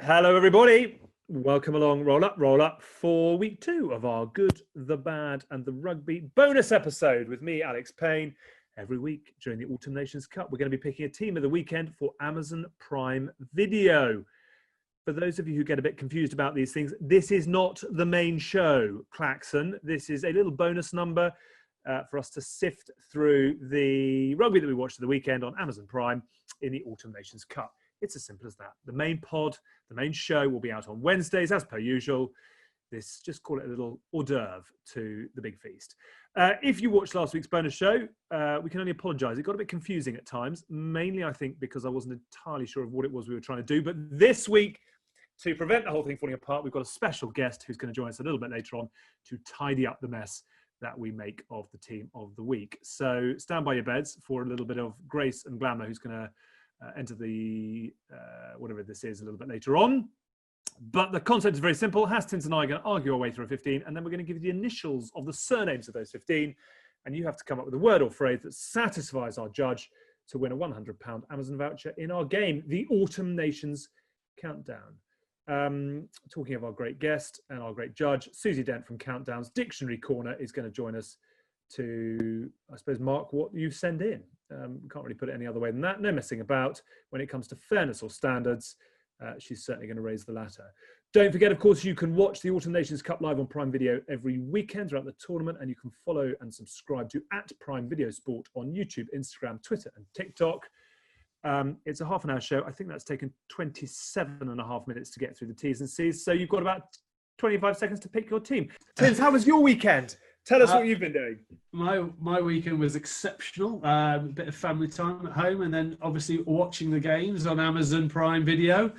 Hello, everybody. Welcome along, roll up for week 2 of our Good, the Bad and the Rugby bonus episode with me, Alex Payne. Every week during the Autumn Nations Cup, we're going to be picking a team of the weekend for Amazon Prime Video. For those of you who get a bit confused about these things, this is not the main show, Claxon. This is a little bonus number for us to sift through the rugby that we watched at the weekend on Amazon Prime in the Autumn Nations Cup. It's as simple as that. The main pod, the main show will be out on Wednesdays as per usual. Just call it a little hors d'oeuvre to the big feast. If you watched last week's bonus show, we can only apologise. It got a bit confusing at times, mainly I think because I wasn't entirely sure of what it was we were trying to do. But this week, to prevent the whole thing falling apart, we've got a special guest who's going to join us a little bit later on to tidy up the mess that we make of the team of the week. So stand by your beds for a little bit of grace and glamour who's going to enter the, whatever this is, a little bit later on. But the concept is very simple. Hastings and I are going to argue our way through a 15, and then we're going to give you the initials of the surnames of those 15, and you have to come up with a word or phrase that satisfies our judge to win a £100 Amazon voucher in our game, the Autumn Nations Countdown. Talking of our great guest and our great judge, Susie Dent from Countdown's Dictionary Corner is going to join us to, I suppose, mark what you send in. Can't really put it any other way than that. No messing about when it comes to fairness or standards. She's certainly going to raise the latter. Don't forget, of course, you can watch the Autumn Nations Cup live on Prime Video every weekend throughout the tournament, and you can follow and subscribe to @PrimeVideoSport on YouTube, Instagram, Twitter, and TikTok. It's a half an hour show. I think that's taken 27.5 minutes to get through the T's and C's. So you've got about 25 seconds to pick your team. Tins, how was your weekend? Tell us what you've been doing. My weekend was exceptional. A bit of family time at home, and then obviously watching the games on Amazon Prime Video.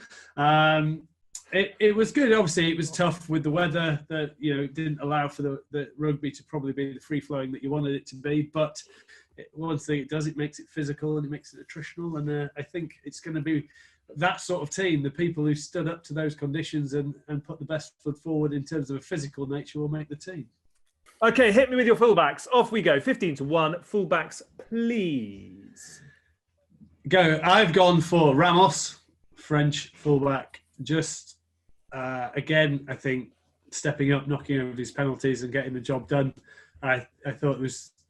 It was good. Obviously, it was tough with the weather that it didn't allow for the rugby to probably be the free flowing that you wanted it to be. But one thing it does, it makes it physical and it makes it attritional. And I think it's going to be that sort of team. The people who stood up to those conditions and put the best foot forward in terms of a physical nature will make the team. Okay, hit me with your fullbacks. Off we go. 15-1. Fullbacks, please. Go. I've gone for Ramos, French fullback. Just, again, I think stepping up, knocking over his penalties and getting the job done. I thought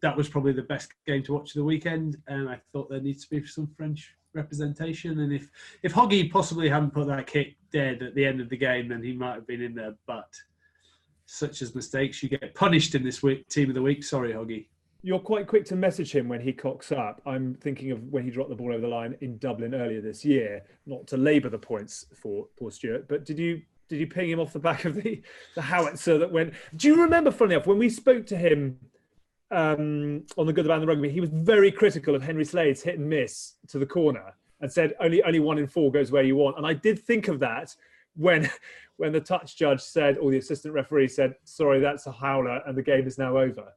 that was probably the best game to watch of the weekend, and I thought there needs to be some French representation. And if Hoggy possibly hadn't put that kick dead at the end of the game, then he might have been in there, but such as mistakes, you get punished in this week, team of the week. Sorry, Hoggy. You're quite quick to message him when he cocks up. I'm thinking of when he dropped the ball over the line in Dublin earlier this year. Not to labour the points for poor Stuart, but did you ping him off the back of the howitzer that went? Do you remember, funnily enough, when we spoke to him on the Good, the Bad and the Rugby, he was very critical of Henry Slade's hit and miss to the corner and said only 1 in 4 goes where you want. And I did think of that when the touch judge said, or the assistant referee said, sorry, that's a howler and the game is now over.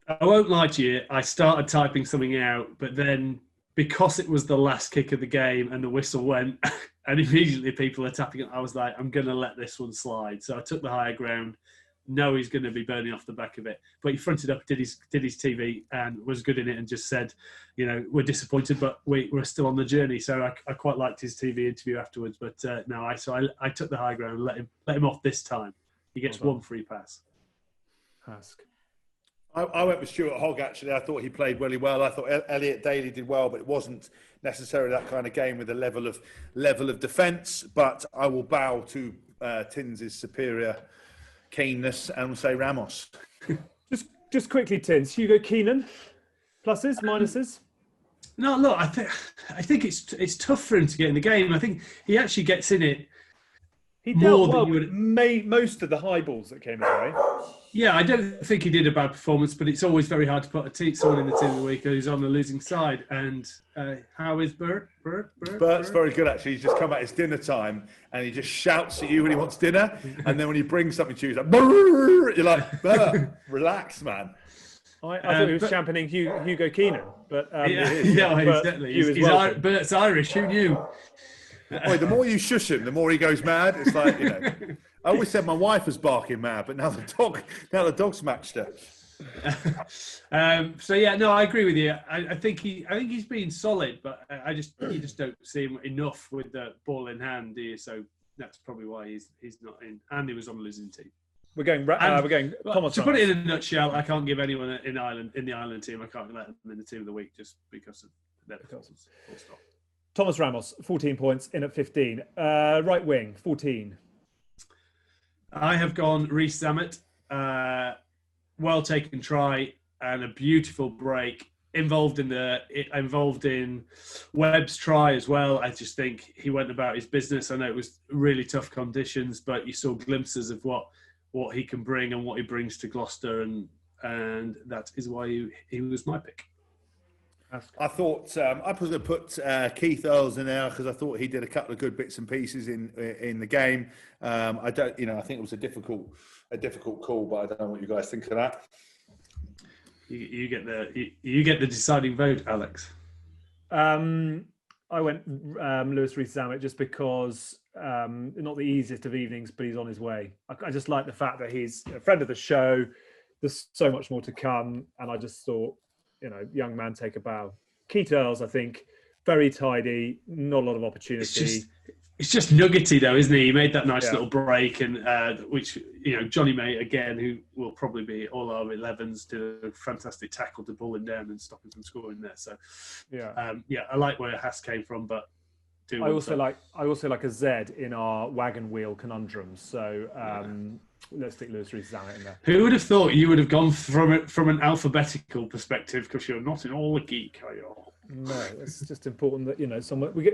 I won't lie to you, I started typing something out, but then because it was the last kick of the game and the whistle went and immediately people are tapping it, I was like, I'm going to let this one slide. So I took the higher ground. No, he's going to be burning off the back of it. But he fronted up, did his TV and was good in it and just said, we're disappointed, but we're still on the journey. So I quite liked his TV interview afterwards. But no, I took the high ground and let him off this time. He gets one free pass. Ask. I went with Stuart Hogg, actually. I thought he played really well. I thought Elliot Daly did well, but it wasn't necessarily that kind of game with a level of defence. But I will bow to Tins' superior keenness and say Ramos. Just quickly, Tins. Hugo Keenan, pluses, minuses? No, look, I think it's tough for him to get in the game. I think he actually gets in it. He dealt well with most of the high balls that came his way. Yeah, I don't think he did a bad performance, but it's always very hard to put someone in the team of the week who's on the losing side. And how is Bert? Bert's very good, actually. He's just come at his dinner time and he just shouts at you when he wants dinner. And then when he brings something to you, he's like, Brr! You're like, Bert, relax, man. I thought he was championing Hugo Keenan. But exactly. Bert's Irish, who knew? Boy, the more you shush him, the more he goes mad. It's like, I always said my wife was barking mad, but now the dog's matched her. So yeah, no, I agree with you. I think he's been solid, but you just don't see him enough with the ball in hand, do you? So that's probably why he's not in. And he was on a losing team. We're going. Thomas to put Ramos. it in a nutshell, I can't give anyone in the Ireland team. I can't let them in the team of the week just because of their performance. Full stop. Thomas Ramos, 14 points in at 15. Right wing, 14. I have gone Reece Zammit. Well taken try and a beautiful break. Involved in Webb's try as well. I just think he went about his business. I know it was really tough conditions, but you saw glimpses of what he can bring and what he brings to Gloucester, and that is why he was my pick. I thought I was going to put Keith Earls in there because I thought he did a couple of good bits and pieces in the game. I think it was a difficult call, but I don't know what you guys think of that. You get the deciding vote, Alex. I went Lewis Reece Zammit just because not the easiest of evenings, but he's on his way. I just like the fact that he's a friend of the show. There's so much more to come, and I just thought, young man, take a bow. Keith Earls, I think, very tidy, not a lot of opportunity. It's just nuggety though, isn't he? He made that nice little break, and which Johnny May again, who will probably be all our 11s, did a fantastic tackle to pull him down and stop him from scoring there. So I like where Hass came from, but I also like a Z in our wagon wheel conundrums. So let's stick Lewis Reece Zammit in there. Who would have thought you would have gone from an alphabetical perspective, because you're not in all the geek, are you? No, it's just important that we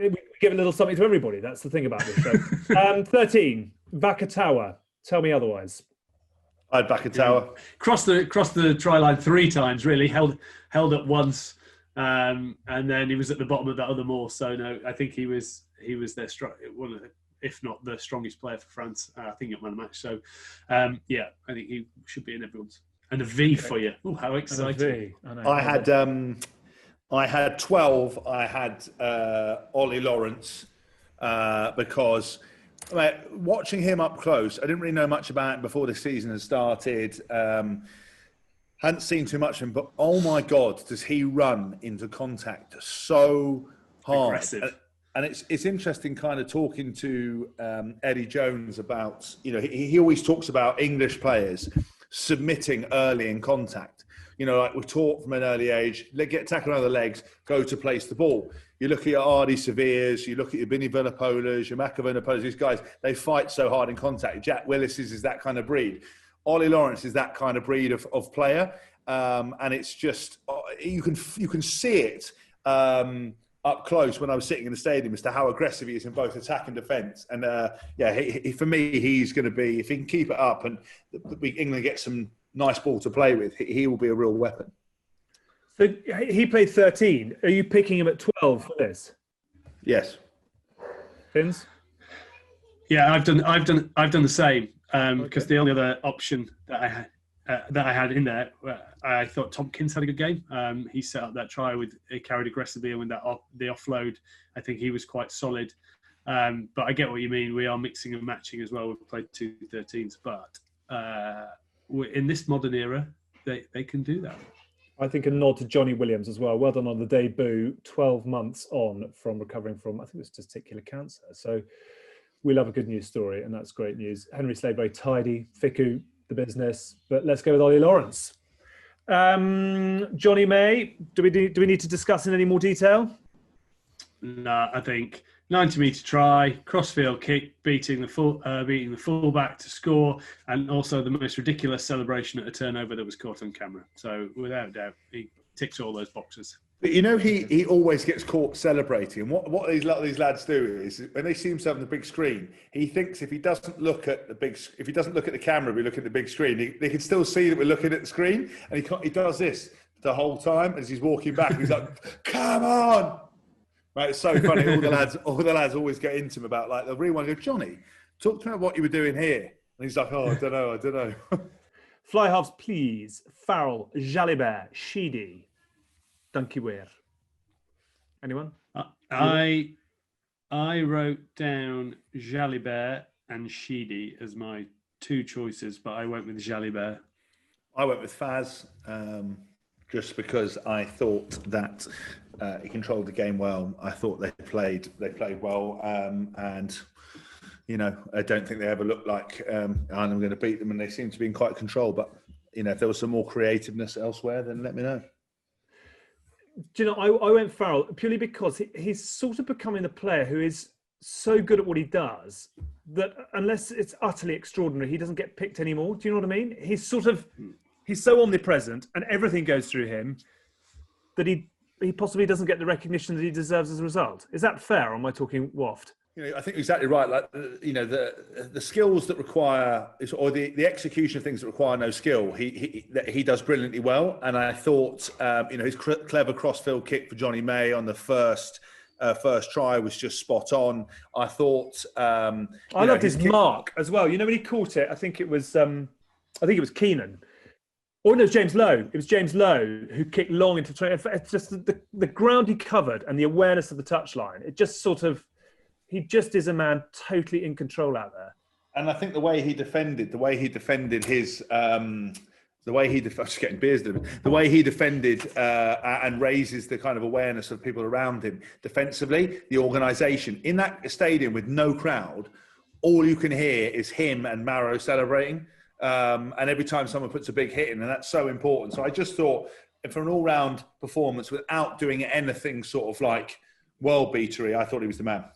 give a little something to everybody. That's the thing about this show. 13, Vakatawa. Tell me otherwise. I had Vakatawa. Crossed the try line 3 times. Really held up once, and then he was at the bottom of that other maul. So no, I think he was their one of the, if not the strongest player for France. I think at man of the match. So I think he should be in everyone's. And a V for you. Oh, how exciting! I had 12. I had Ollie Lawrence because watching him up close, I didn't really know much about him before the season had started. Hadn't seen too much of him, but oh my God, does he run into contact so hard? Aggressive. And it's interesting kind of talking to Eddie Jones about, he always talks about English players submitting early in contact. Like we're taught from an early age, get tackled around the legs, go to place the ball. You look at your Ardy Severes, you look at your Binny Villapolas, your Macavinapolas, these guys, they fight so hard in contact. Jack Willis is that kind of breed. Ollie Lawrence is that kind of breed of player. And it's just, you can see it up close when I was sitting in the stadium as to how aggressive he is in both attack and defence. And for me, he's going to be, if he can keep it up and England get some nice ball to play with, he will be a real weapon. So he played 13. Are you picking him at 12 for this? Yes. Fins? Yeah, I've done the same because the only other option that I had in there, I thought Tompkins had a good game. He set up that try he carried aggressively, and with the offload, I think he was quite solid. But I get what you mean. We are mixing and matching as well. We've played 2 13s, but in this modern era, they can do that. I think a nod to Johnny Williams as well. Well done on the debut, 12 months on from recovering from, I think it was testicular cancer. So we love a good news story, and that's great news. Henry Slade, very tidy. Fiku, the business. But let's go with Ollie Lawrence. Johnny May, do we need to discuss in any more detail? No, I think 90-metre try, crossfield kick, beating the fullback to score, and also the most ridiculous celebration at a turnover that was caught on camera. So without doubt, he ticks all those boxes. But he always gets caught celebrating. And what these lads do is when they see himself on the big screen, he thinks if he doesn't look at the camera, we look at the big screen, they can still see that we're looking at the screen, and he does this the whole time as he's walking back. He's like, "Come on!" Right, it's so funny. All the lads always get into him about, like, they'll really want to go, "Johnny, talk to me about what you were doing here." And he's like, "Oh, I don't know." Fly halves, please. Farrell, Jalibert, Sheedy, Dunkeweir. Anyone? I wrote down Jalibert and Sheedy as my 2 choices, but I went with Jalibert. I went with Faz, just because I thought that he controlled the game well. I thought they played well, and I don't think they ever looked like I'm going to beat them, and they seem to be in quite control. But if there was some more creativeness elsewhere, then let me know. Do you know, I went Farrell purely because he's sort of becoming a player who is so good at what he does that unless it's utterly extraordinary, he doesn't get picked anymore. Do you know what I mean? He's so omnipresent and everything goes through him that he possibly doesn't get the recognition that he deserves as a result. Is that fair, or am I talking waft? I think exactly right. Like the skills that require, or the execution of things that require no skill, he does brilliantly well. And I thought, his clever crossfield kick for Johnny May on the first try was just spot on. I thought, I loved his mark as well. When he caught it, I think it was Keenan. Or no, it was James Lowe. It was James Lowe who kicked long into. It's just the ground he covered and the awareness of the touchline. It just sort of. He just is a man totally in control out there. And I think the way he defended his, I'm just getting beers. The way he defended and raises the kind of awareness of people around him defensively, the organisation in that stadium with no crowd, all you can hear is him and Marrow celebrating. And every time someone puts a big hit in, and that's so important. So I just thought, for an all-round performance without doing anything sort of like world beatery, I thought he was the man.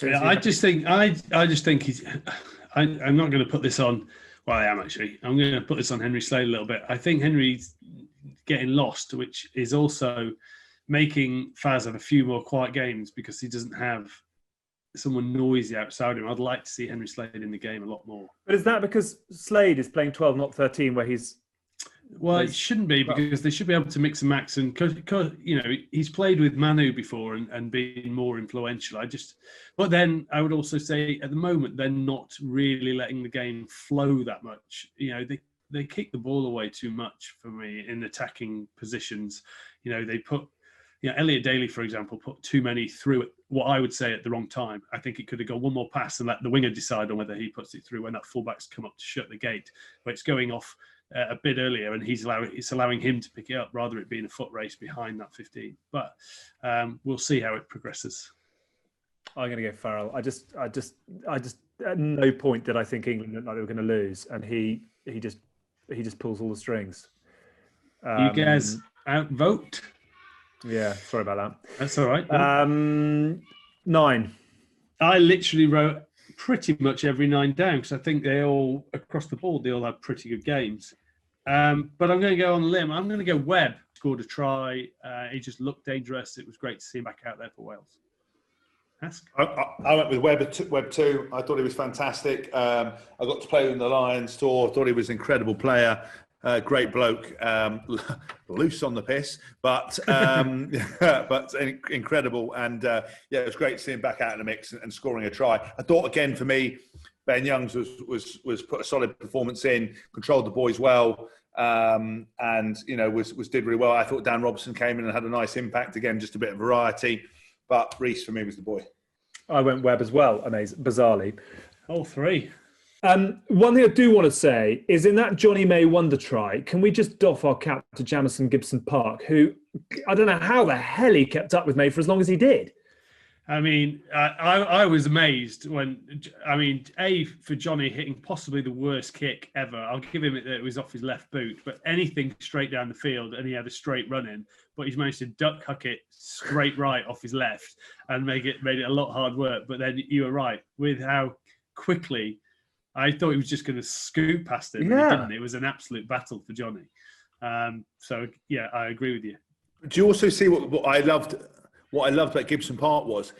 Yeah, I just think he's. I'm not going to put this on. Well, I am actually. I'm going to put this on Henry Slade a little bit. I think Henry's getting lost, which is also making Faz have a few more quiet games because he doesn't have someone noisy outside him. I'd like to see Henry Slade in the game a lot more. But is that because Slade is playing 12, not 13, where he's? Well, it shouldn't be because they should be able to mix and match. And he's played with Manu before and been more influential. But then I would also say at the moment they're not really letting the game flow that much. They kick the ball away too much for me in attacking positions. They put, Elliot Daly, for example, put too many through at what I would say at the wrong time. I think it could have gone one more pass and let the winger decide on whether he puts it through when that fullback's come up to shut the gate. But it's going off a bit earlier, and it's allowing him to pick it up rather it being a foot race behind that 15. But we'll see how it progresses. I'm going to go Farrell. I just at no point did I think England looked like they were going to lose, and he just pulls all the strings. You guys outvote? Yeah, sorry about that. That's all right. 9. I literally wrote pretty much every 9 down because I think they all, across the board, they all had pretty good games. But I'm going to go on a limb. I'm going to go Webb. Scored a try. He just looked dangerous. It was great to see him back out there for Wales. I went with Webb too. I thought he was fantastic. I got to play with him in the Lions tour. I thought he was an incredible player. Great bloke, loose on the piss, but incredible. And it was great to see him back out in the mix and scoring a try. I thought again for me, Ben Youngs was put a solid performance in, controlled the boys well, and did really well. I thought Dan Robson came in and had a nice impact again, just a bit of variety. But Reece for me was the boy. I went Webb as well. Amazing, bizarrely. All 3. One thing I do want to say is in that Johnny May wonder try, can we just doff our cap to Jamison Gibson Park, who I don't know how the hell he kept up with May for as long as he did. I mean, I was amazed for Johnny hitting possibly the worst kick ever. I'll give him it was off his left boot, but anything straight down the field and he had a straight run in, but he's managed to duck huck it straight right off his left and made it a lot hard work. But then you were right with how quickly I thought he was just going to scoot past him. Yeah. He didn't. It was an absolute battle for Johnny. I agree with you. Do you also see what I loved? What I loved about Gibson Park was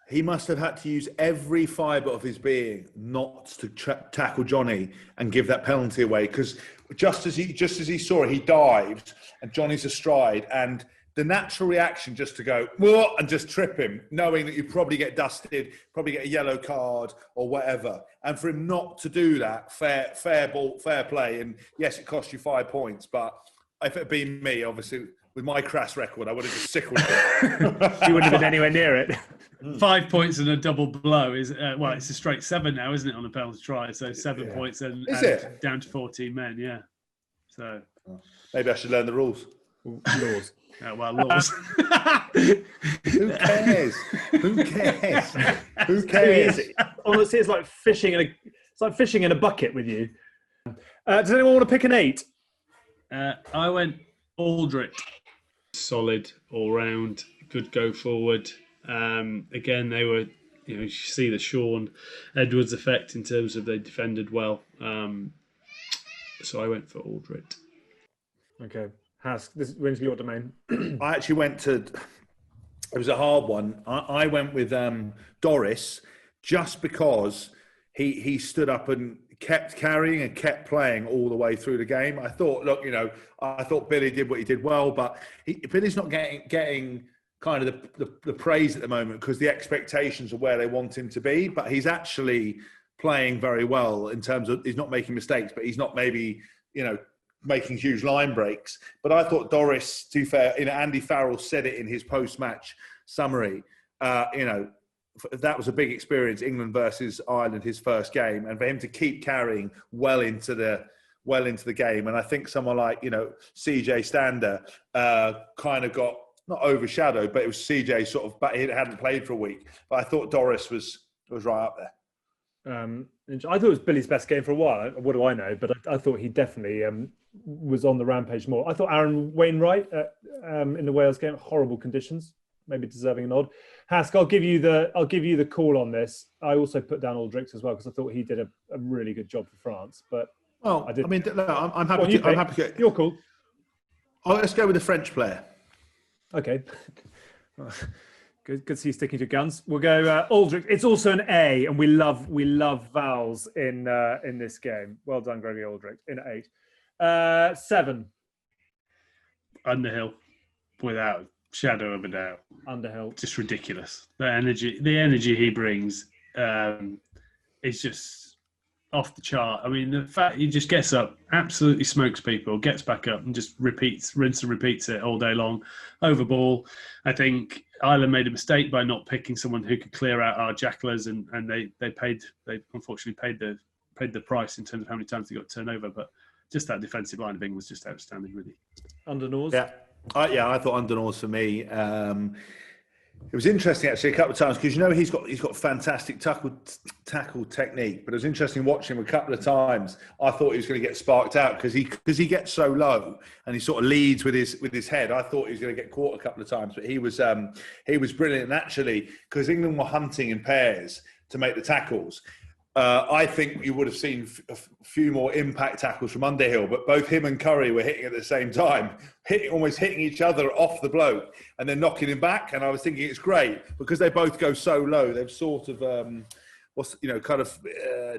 he must have had to use every fibre of his being not to tackle Johnny and give that penalty away, because just as he saw it, he dived and Johnny's astride, and the natural reaction just to go whoa, and just trip him, knowing that you probably get dusted, probably get a yellow card or whatever, and for him not to do that, fair ball, fair play, and yes, it cost you 5 points, but if it had been me, obviously. With my crass record, I would have just sickled it. You wouldn't have been anywhere near it. 5 points and a double blow is it's a straight 7 now, isn't it, on a penalty try? So 7 points and it? Down to 14 men. Yeah. So Maybe I should learn the rules. Laws. laws. Who cares? Who cares? Who cares? Honestly, it's like fishing in a bucket with you. Does anyone want to pick an 8? I went Aldrich. Solid all round, good go forward. Again, they were, you see the Sean Edwards effect in terms of they defended well. So I went for Aldrich. Okay. Hask, this wins your domain. I actually went to. It was a hard one. I went with Doris just because he stood up and kept carrying and kept playing all the way through the game. I thought, look, I thought Billy did what he did well, but Billy's not getting kind of the praise at the moment because the expectations are where they want him to be. But he's actually playing very well in terms of he's not making mistakes, but he's not maybe making huge line breaks. But I thought Doris, to be fair, Andy Farrell said it in his post-match summary. That was a big experience, England versus Ireland, his first game, and for him to keep carrying well into the game. And I think someone like CJ Stander kind of got not overshadowed, but it was CJ sort of, but he hadn't played for a week. But I thought Doris was right up there. I thought it was Billy's best game for a while. What do I know? But I thought he definitely was on the rampage more. I thought Aaron Wainwright in the Wales game, horrible conditions, maybe deserving a nod. Haskell, I'll give you the call on this. I also put down Aldrich as well because I thought he did a really good job for France. But I'm happy. I'm happy. You're cool. Let's go with the French player. Okay. Good to see you sticking to your guns. We'll go Aldrich. It's also an A, and we love vowels in this game. Well done, Gregory Aldrich, in 8. 7. Underhill, without shadow of a doubt. Underhill. Just ridiculous. The energy he brings is just off the chart. I mean, the fact he just gets up, absolutely smokes people, gets back up and just rinse and repeats it all day long. Over ball. I think Ireland made a mistake by not picking someone who could clear out our jacklers, and they unfortunately paid the price in terms of how many times they got turned over. But just that defensive line of England was just outstanding, really. Undernose. Yeah, I thought Undernose for me. It was interesting actually a couple of times because he's got fantastic tackle technique, but it was interesting watching him a couple of times. I thought he was going to get sparked out because he gets so low and he sort of leads with his head. I thought he was going to get caught a couple of times, but he was brilliant. And actually, because England were hunting in pairs to make the tackles, I think you would have seen a few more impact tackles from Underhill, but both him and Curry were hitting at the same time, almost hitting each other off the bloke and then knocking him back. And I was thinking it's great because they both go so low. They've sort of,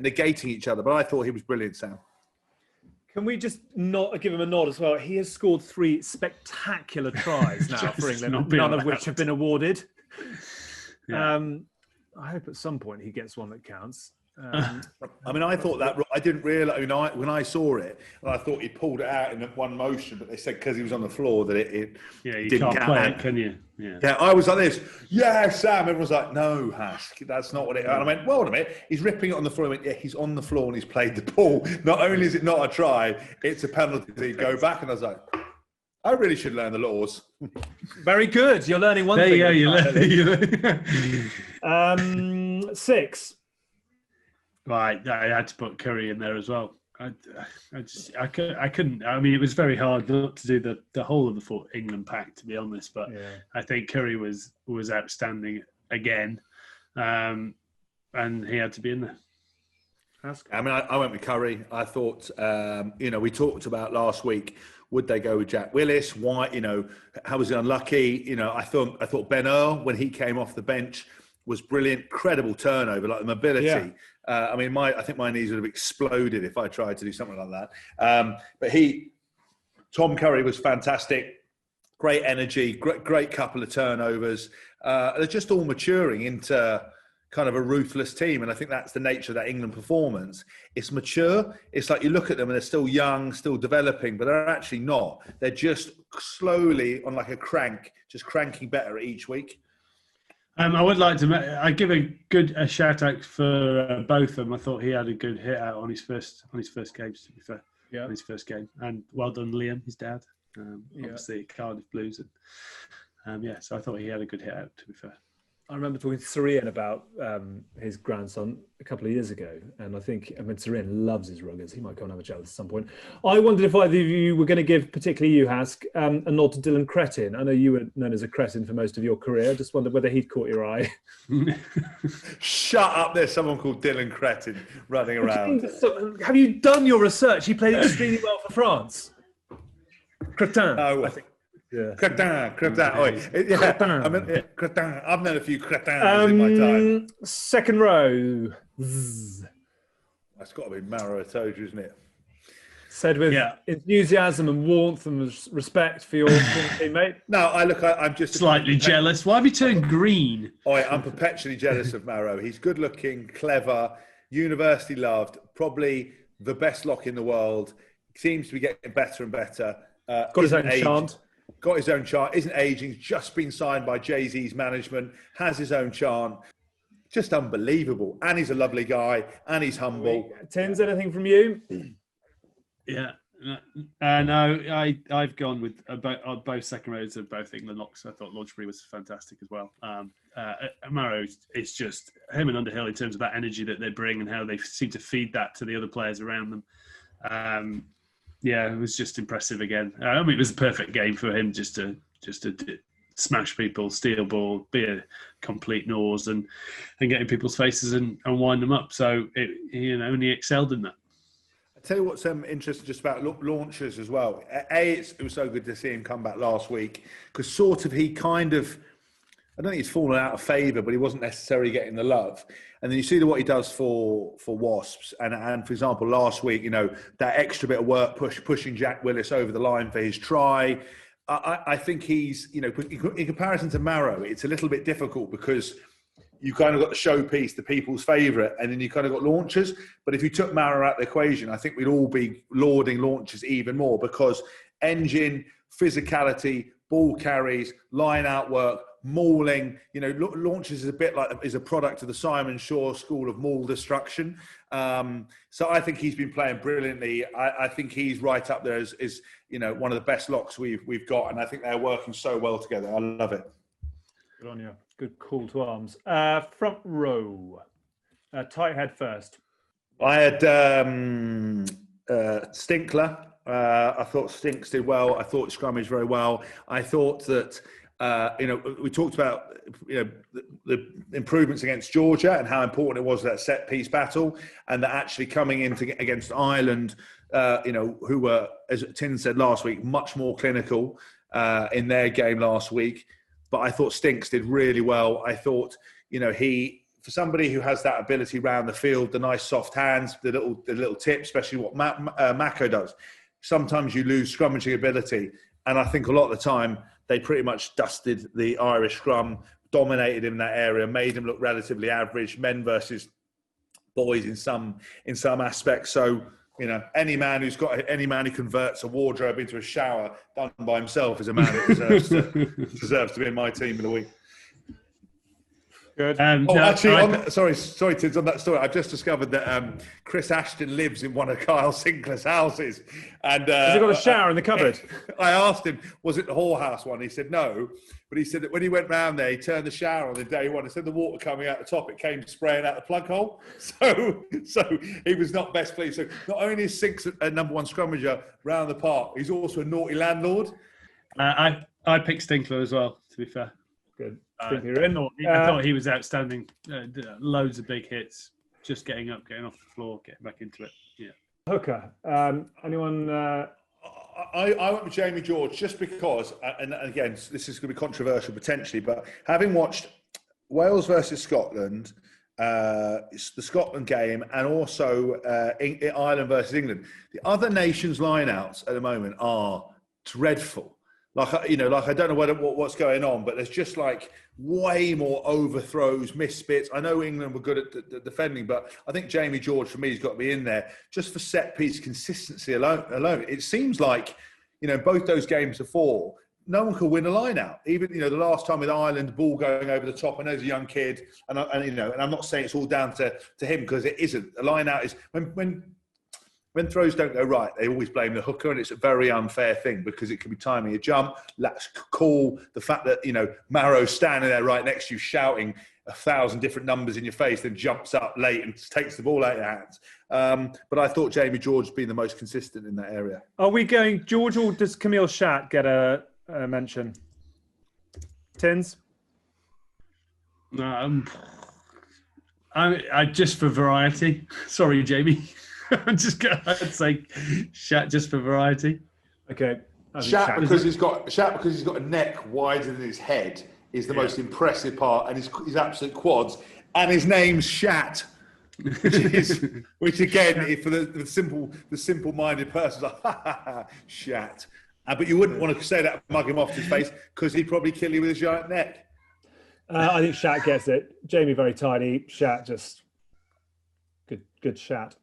negating each other. But I thought he was brilliant, Sam. Can we just not give him a nod as well? He has scored 3 spectacular tries now for England, none of which have been awarded. Yeah. I hope at some point he gets one that counts. I thought that I didn't realise. When I saw it, I thought he pulled it out in one motion, but they said because he was on the floor that it you didn't can't play it, can you? Yeah. I was like this. Yeah, Sam. Everyone's like, no, Hask, that's not what it. And I went, well, wait a minute. He's ripping it on the floor. I went, yeah, he's on the floor and he's played the ball. Not only is it not a try, it's a penalty. Go back, and I was like, I really should learn the laws. Very good. You're learning one thing. There you go. 6. Right, I had to put Curry in there as well. I couldn't. I mean, it was very hard not to do the whole of the England pack, to be honest. But yeah. I think Curry was outstanding again, and he had to be in there. I mean, I went with Curry. I thought, we talked about last week. Would they go with Jack Willis? Why? How was he unlucky? I thought Ben Earl when he came off the bench was brilliant. Credible turnover, like the mobility. Yeah. I think my knees would have exploded if I tried to do something like that. But Tom Curry was fantastic. Great energy, great couple of turnovers. They're just all maturing into kind of a ruthless team. And I think that's the nature of that England performance. It's mature. It's like you look at them and they're still young, still developing, but they're actually not. They're just slowly on like a crank, just cranking better each week. I would like to. I give a shout out for both of them. I thought he had a good hit out on his first games. To be fair, in his first game. And well done, Liam, his dad. Obviously, Cardiff Blues. And, so I thought he had a good hit out, to be fair. I remember talking to Sirian about his grandson a couple of years ago, and Sirian loves his ruggers. He might come and have a chat with us at some point. I wondered if either of you were going to give, particularly you, Hask, a nod to Dylan Cretin. I know you were known as a Cretin for most of your career. I just wondered whether he'd caught your eye. Shut up! There's someone called Dylan Cretin running around. Have you done your research? He played extremely well for France. Cretin, I think. Yeah. Cretin. Cretin. I've known a few Cretins in my time. Second row. Zzz. That's got to be Maro Itoje, isn't it? Said with enthusiasm and warmth and respect for your teammate. No, I'm just slightly jealous. Why have you turned green? I'm perpetually jealous of Maro. He's good looking, clever, university loved, probably the best lock in the world. Seems to be getting better and better. Got his own chant. Got his own chant, isn't aging, just been signed by Jay-Z's management, has his own chant. Just unbelievable. And he's a lovely guy, and he's humble. Tins, anything from you? Yeah. No, I've gone with both second rows of both England locks. I thought Lodgebury was fantastic as well. Maro, it's just him and Underhill in terms of that energy that they bring and how they seem to feed that to the other players around them. It was just impressive again. It was a perfect game for him just to smash people, steal ball, be a complete nose and get in people's faces and wind them up. So he excelled in that. I'll tell you what's interesting just about launchers as well. It was so good to see him come back last week because I don't think he's fallen out of favour, but he wasn't necessarily getting the love. And then you see what he does for Wasps. And for example, last week, that extra bit of work pushing Jack Willis over the line for his try. I think he's, in comparison to Maro, it's a little bit difficult because you kind of got the showpiece, the people's favourite, and then you kind of got launchers. But if you took Maro out of the equation, I think we'd all be lauding launchers even more because engine, physicality, ball carries, line out work, mauling, launches is a product of the Simon Shaw school of maul destruction. So I think he's been playing brilliantly. I think he's right up there as one of the best locks we've got, and I think they're working so well together. I love it. Good on you. Good call to arms. Front row. Tight head first. I had Stinkler. I thought Stinks did well. I thought scrummaged very well. I thought that we talked about the improvements against Georgia and how important it was that set piece battle, and that actually coming in against Ireland, who were, as Tin said last week, much more clinical in their game last week. But I thought Stinks did really well. I thought he, for somebody who has that ability around the field, the nice soft hands, the little tip, especially what Mako does. Sometimes you lose scrummaging ability, and I think a lot of the time they pretty much dusted the Irish scrum, dominated in that area, made them look relatively average, men versus boys in some aspects. So, any man who converts a wardrobe into a shower done by himself is a man who deserves to be in my team of the week. Good. Sorry, Tids, on that story, I've just discovered that Chris Ashton lives in one of Kyle Sinclair's houses. And has he got a shower in the cupboard? I asked him, was it the whorehouse one? He said no. But he said that when he went round there, he turned the shower on the day one. Instead of the water coming out the top, it came spraying out the plug hole. So he was not best pleased. So not only is Sinks a number one scrummager round the park, he's also a naughty landlord. I picked Stinkler as well, to be fair. Good. I thought he was outstanding. Loads of big hits, just getting up, getting off the floor, getting back into it. Yeah. Hooker. Anyone? I went with Jamie George just because, and again, this is going to be controversial potentially, but having watched Wales versus Scotland, the Scotland game, and also Ireland versus England, the other nations' lineouts at the moment are dreadful. I don't know what's going on, but there's just way more overthrows, misfits. I know England were good at defending, but I think Jamie George, for me, has got to be in there just for set piece consistency alone. It seems like, both those games before, no one could win a line out. Even, the last time with Ireland, ball going over the top, I know he's a young kid, and I'm not saying it's all down to him, because it isn't. A line out is when when throws don't go right, they always blame the hooker, and it's a very unfair thing because it could be timing a jump. That's cool. The fact that, Maro's standing there right next to you shouting 1,000 different numbers in your face, then jumps up late and takes the ball out of your hands. But I thought Jamie George has been the most consistent in that area. Are we going George, or does Camille Shat get a mention? Tins? I just for variety. Sorry, Jamie. I'm just going to say Shat just for variety. Okay. Shat because he's got a neck wider than his head is the most impressive part, and his absolute quads, and his name's Shat, which again, for the simple-minded person, is like Shat. But you wouldn't want to say that and mug him off to his face because he'd probably kill you with his giant neck. I think Shat gets it. Jamie very tiny. Shat just good Shat.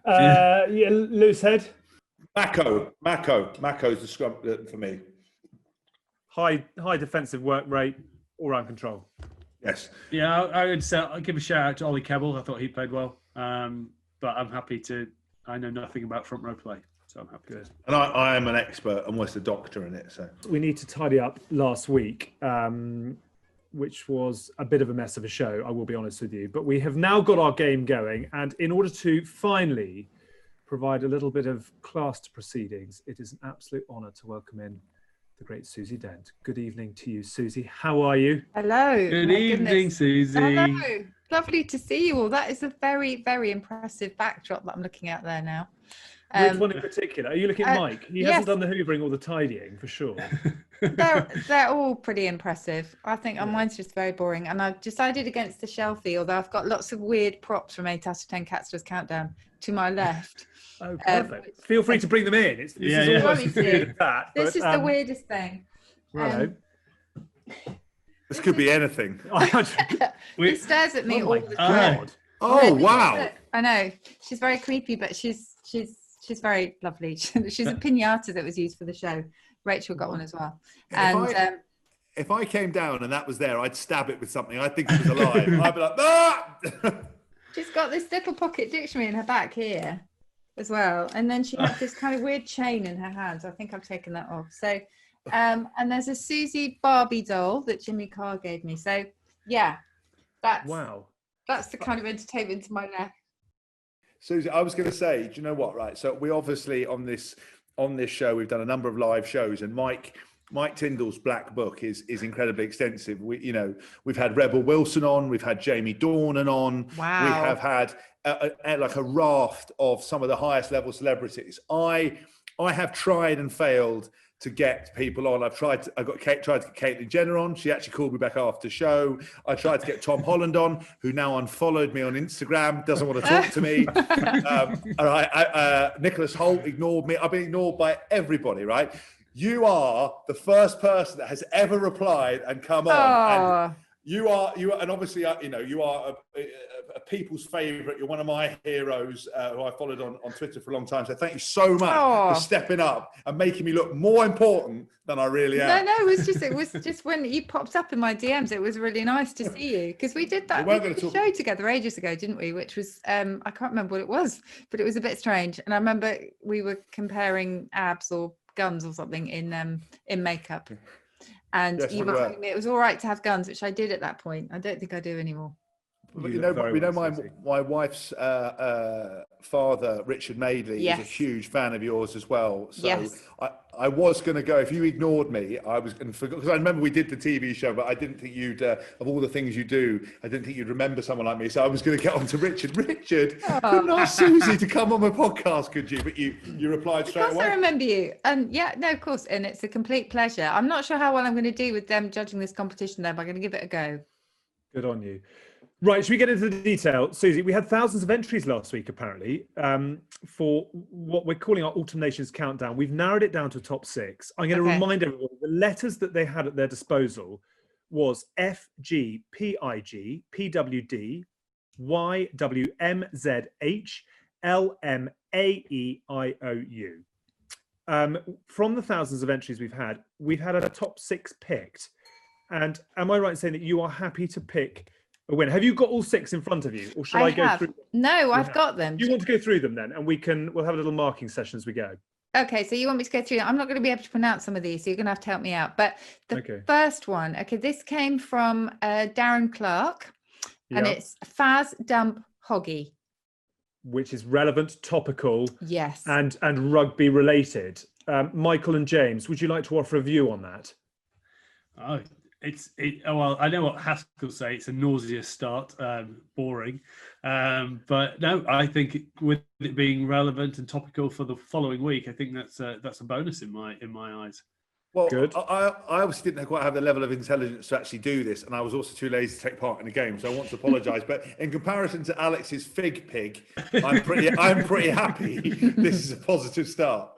Loose head. Mako's the scrum for me. High defensive work rate, all round control. Yes. Yeah, I would say I'll give a shout out to Ollie Kebble. I thought he played well. But I'm happy to. I know nothing about front row play, so I'm happy. Good. And I am an expert, almost a doctor in it. So we need to tidy up last week, which was a bit of a mess of a show, I will be honest with you. But we have now got our game going, and in order to finally provide a little bit of class to proceedings, it is an absolute honour to welcome in the great Susie Dent. Good evening to you, Susie. How are you? Hello. Good evening, Susie. Hello. Lovely to see you all. That is a very, very impressive backdrop that I'm looking at there now. Which one in particular? Are you looking at Mike? He hasn't done the hoovering or the tidying, for sure. They're all pretty impressive. I think mine's just very boring. And I've decided against the Shelfie, although I've got lots of weird props from 8 out of 10 Catster's Countdown to my left. Oh, perfect. Feel free to bring them in. This is almost as weird as that. This is the weirdest thing. Right. This could be anything. He stares at me all the time. Oh, wow. I know. She's very creepy, but she's very lovely. She's a pinata that was used for the show. Rachel got one as well. And if I came down and that was there, I'd stab it with something. I think it was alive. I'd be like, ah! She's got this little pocket dictionary in her back here as well. And then she had this kind of weird chain in her hands. I think I've taken that off. So, and there's a Susie Barbie doll that Jimmy Carr gave me. So, yeah, that's the kind of entertainment to my left. Susie, I was going to say, do you know what? Right. So we obviously on this show, we've done a number of live shows, and Mike Tindall's Black Book is incredibly extensive. We've had Rebel Wilson on, we've had Jamie Dornan on. Wow. We have had a raft of some of the highest level celebrities. I have tried and failed to get people on. I tried to get Caitlyn Jenner on. She actually called me back after show. I tried to get Tom Holland on, who now unfollowed me on Instagram, doesn't want to talk to me. Nicholas Holt ignored me. I've been ignored by everybody, right? You are the first person that has ever replied and come on. And you are, and obviously, you are a people's favourite. You're one of my heroes who I followed on Twitter for a long time. So thank you so much for stepping up and making me look more important than I really am. No, it was just when you popped up in my DMs, it was really nice to see you, because we did that show together ages ago, didn't we? Which was I can't remember what it was, but it was a bit strange. And I remember we were comparing abs or guns or something in makeup. And you were telling me it was all right to have guns, which I did at that point. I don't think I do anymore. But my wife's father, Richard Madeley, is a huge fan of yours as well. So I was going to go, if you ignored me, because I remember we did the TV show, but I didn't think you'd, of all the things you do, I didn't think you'd remember someone like me. So I was going to get on to Richard. Richard, couldn't ask Susie to come on my podcast, could you? But you replied straight away. Of course I remember you. And of course. And it's a complete pleasure. I'm not sure how well I'm going to do with them judging this competition though, but I'm going to give it a go. Good on you. Right, should we get into the detail? Susie, we had thousands of entries last week, apparently, for what we're calling our Autumn Nations Countdown. We've narrowed it down to top 6. I'm going to remind everyone, the letters that they had at their disposal was F, G, P, I, G, P, W, D, Y, W, M, Z, H, L, M, A, E, I, O, U. From the thousands of entries we've had a top 6 picked. And am I right in saying that you are happy to pick a win. Have you got all 6 in front of you, or shall I go through? No, I've got them. You want to go through them then, and we'll have a little marking session as we go. Okay, so you want me to go through? I'm not going to be able to pronounce some of these, so you're going to have to help me out. But the first one, this came from Darren Clark, and it's Faz Dump Hoggy, which is relevant, topical, yes, and rugby related. Michael and James, would you like to offer a view on that? Oh, well, I know what Haskell say. It's a nauseous start, boring, but no, I think with it being relevant and topical for the following week, I think that's a bonus in my eyes. Well, good. I obviously didn't quite have the level of intelligence to actually do this, and I was also too lazy to take part in the game, so I want to apologise. But in comparison to Alex's fig pig, I'm pretty happy. This is a positive start.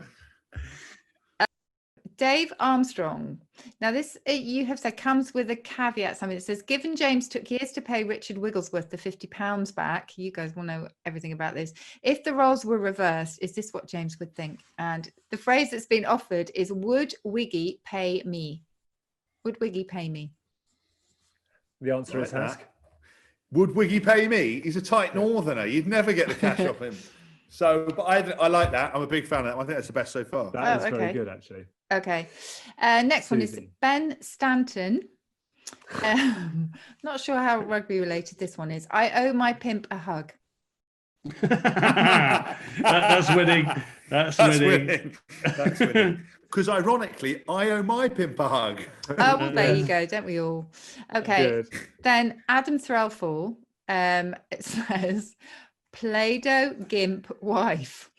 Dave Armstrong. Now, this you have said comes with a caveat. Something that says, given James took years to pay Richard Wigglesworth the £50 back, you guys will know everything about this. If the roles were reversed, is this what James would think? And the phrase that's been offered is, would Wiggy pay me? Would Wiggy pay me? The answer is Hask. Would Wiggy pay me? He's a tight northerner. You'd never get the cash off him. So, but I like that. I'm a big fan of that. I think that's the best so far. That is very good, actually. Okay. Next one is Ben Stanton. Not sure how rugby related this one is. I owe my pimp a hug. That's winning. That's winning. That's winning. Because ironically, I owe my pimp a hug. Oh, well, there you go. Don't we all? Okay. Good. Then Adam Threlfall. It says, Play-Doh Gimp wife.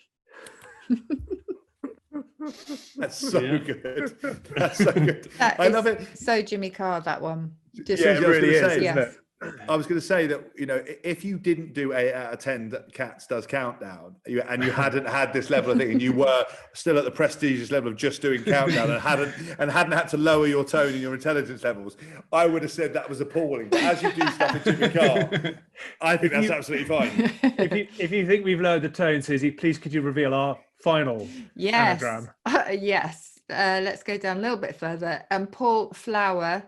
That's so good. That's so good. I love it. So Jimmy Carr, that one. Just it really is, isn't it? I was going to say that, if you didn't do 8 out of 10 that Cats does countdown, and you hadn't had this level of thing, and you were still at the prestigious level of just doing countdown and hadn't had to lower your tone and your intelligence levels, I would have said that was appalling. But as you do stuff in Jimmy Carr, I think that's absolutely fine. If you think we've lowered the tone, Susie, please could you reveal our final anagram? Yes. Let's go down a little bit further. Paul Flower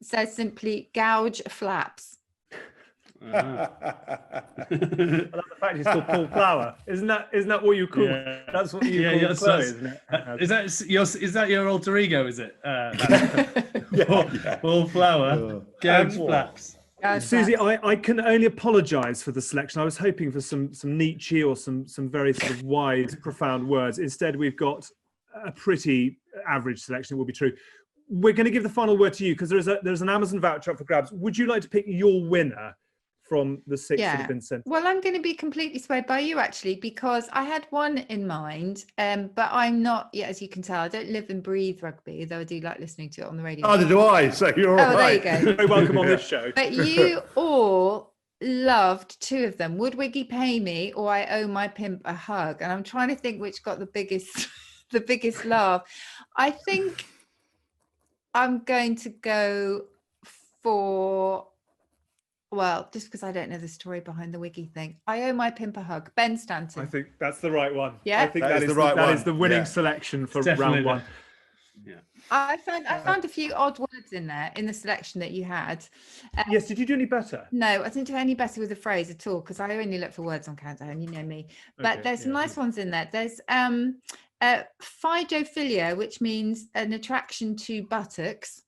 says simply gouge flaps. I love the fact it's called Paul Flower. Isn't that what you call? Yeah. That's what you call Chloe, isn't it? Is that your alter ego? Is it? Paul Flower, gouge flaps. Susie, I can only apologise for the selection. I was hoping for some Nietzsche or some very sort of wise, profound words. Instead, we've got a pretty average selection. It will be true. We're going to give the final word to you because there's an Amazon voucher up for grabs. Would you like to pick your winner from the 6 that have been sent? Well, I'm going to be completely swayed by you, actually, because I had one in mind, but I'm not, as you can tell, I don't live and breathe rugby, though I do like listening to it on the radio. Neither do I, so you're all right. There you go. Very welcome on this show. But you all loved 2 of them. Would Wiggy pay me, or I owe my pimp a hug? And I'm trying to think which got the biggest laugh. I think I'm going to go for, well, just because I don't know the story behind the Wiggy thing. I owe my pimp a hug. Ben Stanton. I think that's the right one. Yeah, I think that is the winning selection for round 1. Yeah. I found a few odd words in there in the selection that you had. Yes, did you do any better? No, I didn't do any better with the phrase at all because I only look for words on countdown. You know me. But there's some nice ones in there. There's phidophilia, which means an attraction to buttocks.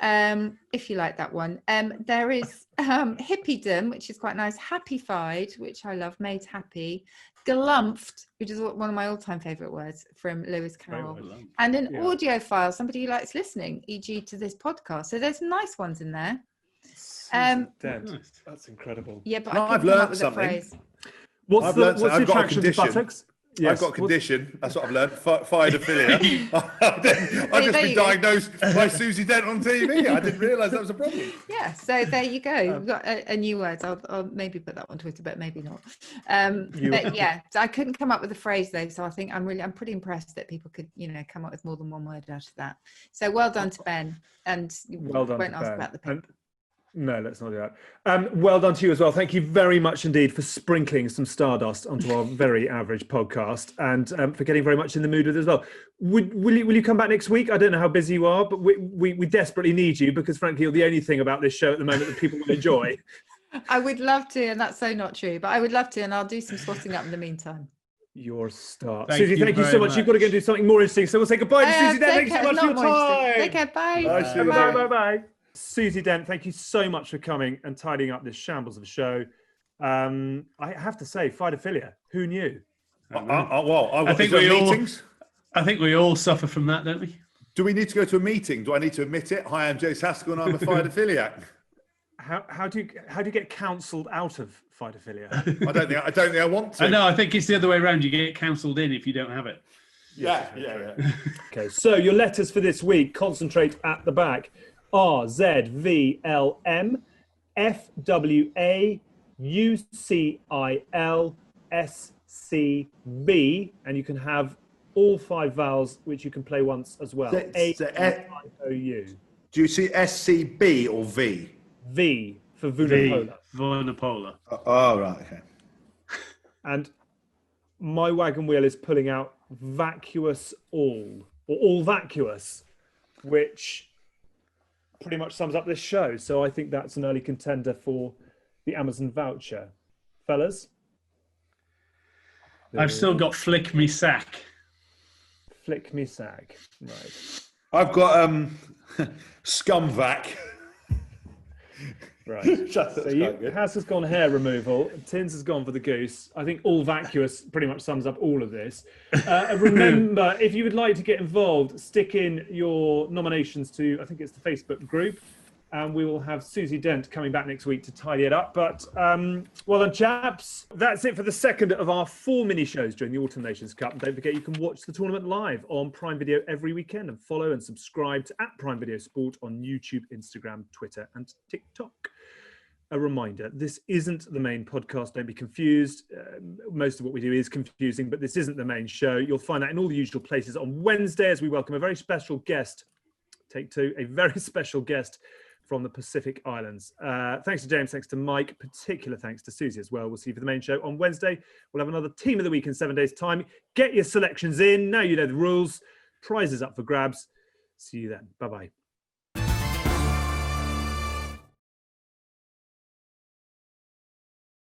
If you like that one. There is hippiedom, which is quite nice. Happy-fied, which I love, made happy. Galumphed, which is one of my all-time favourite words from Lewis Carroll. And an audiophile, somebody who likes listening, e.g. to this podcast. So there's some nice ones in there. That's incredible. Yeah, but I've learned something. What's the attraction to buttocks? Yes. I've got a condition. That's what I've learned. Phidophilia. I've just been diagnosed by Susie Dent on TV. I didn't realise that was a problem. Yeah. So there you go. We've got a new word. I'll maybe put that on Twitter, but maybe not. But yeah, so I couldn't come up with a phrase though. So I think I'm pretty impressed that people could, come up with more than one word out of that. So well done to Ben. And well done. Won't ask about the pimp. No, let's not do that. Well done to you as well. Thank you very much indeed for sprinkling some stardust onto our very average podcast, and for getting very much in the mood with it as well. Will you come back next week? I don't know how busy you are, but we desperately need you, because frankly, you're the only thing about this show at the moment that people will enjoy. I would love to, and that's so not true, but I would love to, and I'll do some spotting up in the meantime. You're a star. Susie, thank you so much. You've got to go and do something more interesting. So we'll say goodbye to Susie Dent. Thank you so much for your time. Take care. Bye. Bye. Susie Dent, thank you so much for coming and tidying up this shambles of a show. I have to say, Fidophilia, who knew? I think we all suffer from that, don't we? Do we need to go to a meeting? Do I need to admit it? Hi, I'm Jace Haskell and I'm a Fidophiliac. How do you get counselled out of Fidophilia? I don't think I want to. No, I think it's the other way around. You get counselled in if you don't have it. Yeah. Okay, so your letters for this week, concentrate at the back. RZVLMFWAUCLISCV, and you can have all 5 vowels, which you can play once as well. aeiou. Do you see SCB or V? V for Vunapola. Vunapola. Oh, right, okay. And my wagon wheel is pulling out vacuous all, or all vacuous, which pretty much sums up this show. So I think that's an early contender for the Amazon voucher. Fellas? I've still got Flick Me Sack. Flick Me Sack. Right. I've got Scumvac. Right. Has gone hair removal. Tins has gone for the goose. I think all vacuous pretty much sums up all of this. Remember, if you would like to get involved, stick in your nominations to, I think it's the Facebook group, and we will have Susie Dent coming back next week to tidy it up. But well done, chaps. That's it for the second of our 4 mini shows during the Autumn Nations Cup. And don't forget, you can watch the tournament live on Prime Video every weekend, and follow and subscribe to @Prime Video Sport on YouTube, Instagram, Twitter, and TikTok. A reminder, this isn't the main podcast. Don't be confused. Most of what we do is confusing, but this isn't the main show. You'll find that in all the usual places on Wednesday, as we welcome a very special guest. Take 2, a very special guest from the Pacific Islands. Thanks to James, thanks to Mike, particular thanks to Susie as well. We'll see you for the main show on Wednesday. We'll have another Team of the Week in 7 days' time. Get your selections in. Now you know the rules. Prizes up for grabs. See you then. Bye-bye.